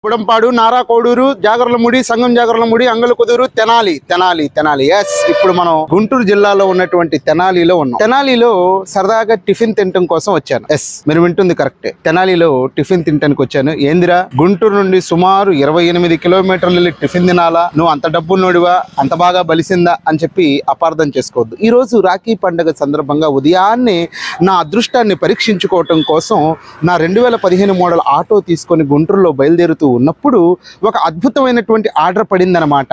పుడంపాడు, నారా కోడూరు, జాగర్లముడి, సంగం Jagarlamudi, Angalakuduru, Tenali Tenali Tenali. Yes, ఇప్పుడు మనం గుంటూరు జిల్లాలో ఉన్నటువంటి తెనాలిలో ఉన్నాం. తెనాలిలో సరదాగా టిఫిన్ తినటం కోసం వచ్చాను. ఎస్, మీరు వింటుంది కరెక్టే. తెనాలిలో టిఫిన్ తినటానికి వచ్చాను. ఏందిరా, గుంటూరు నుండి సుమారు 28 కిలోమీటర్లు వెళ్ళి టిఫిన్ తినాలా? నువ్వు అంత డబ్బున్నోడివా? అంత బాగా బలిసిందా అని చెప్పి అపార్థం చేసుకోవద్దు. ఈ రోజు రాఖీ పండుగ సందర్భంగా ఉదయాన్నే నా అదృష్టాన్ని పరీక్షించుకోవటం కోసం నా 2015 మోడల్ ఆటో తీసుకొని గుంటూరులో బయలుదేరుతూ ఉన్నప్పుడు ఒక అద్భుతమైనటువంటి ఆర్డర్ పడిందనమాట.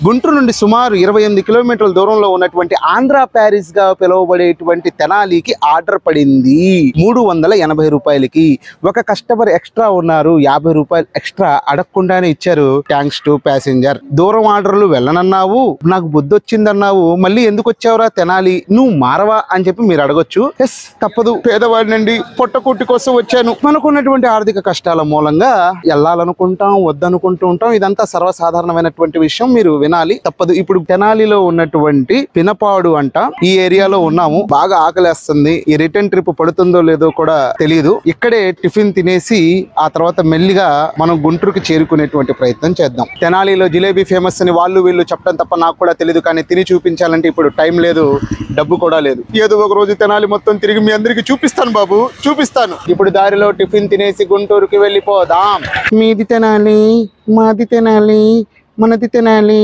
గుంటూరు నుండి సుమారు 28 కిలోమీటర్ల దూరంలో ఉన్నటువంటి ఆంధ్ర ప్యారిస్ గా పిలువబడేటువంటి తెనాలికి ఆర్డర్ పడింది 380 రూపాయలకి. ఒక కస్టమర్ ఎక్స్ట్రా ఉన్నారు, 50 రూపాయలు ఎక్స్ట్రా అడగకుండానే ఇచ్చారు. Thanks to passenger. దూరం ఆర్డర్లు వెళ్ళనన్నావు, నాకు బుద్ధి వచ్చిందన్నావు, మళ్ళీ ఎందుకు వచ్చావురా తెనాలి, నువ్వు మారవా అని చెప్పి మీరు అడగొచ్చు. ఎస్, తప్పదు, పేదవాడినండి, పొట్టకూటి కోసం వచ్చాను. మనకున్నటువంటి ఆర్థిక కష్టాల మూలంగా వెళ్ళాలనుకుంటాం, వద్దనుకుంటూ ఉంటాం. ఇదంతా సర్వసాధారణమైనటువంటి విషయం, మీరు వినాలి, తప్పదు. ఇప్పుడు తెనాలిలో ఉన్నటువంటి పినపాడు అంట, ఈ ఏరియాలో ఉన్నాము. బాగా ఆకలేస్తుంది. ఈ రిటర్న్ ట్రిప్ పడుతుందో లేదో కూడా తెలియదు. ఇక్కడే టిఫిన్ తినేసి ఆ తర్వాత మెల్లిగా మనం గుంటూరుకి చేరుకునేటువంటి ప్రయత్నం చేద్దాం. తెనాలిలో జిలేబీ ఫేమస్ అని వాళ్ళు వీళ్ళు చెప్పడం తప్ప నాకు కూడా తెలియదు. కానీ తిని చూపించాలంటే ఇప్పుడు టైం లేదు, డబ్బు కూడా లేదు. ఏదో ఒక రోజు తెనాలి మొత్తం తిరిగి మీ అందరికి చూపిస్తాను బాబు, చూపిస్తాను. ఇప్పుడు దారిలో టిఫిన్ తినేసి గుంటూరుకి వెళ్ళిపోదాం. మీది తెనాలి, మాది తెనాలి, మనది తెనాలి.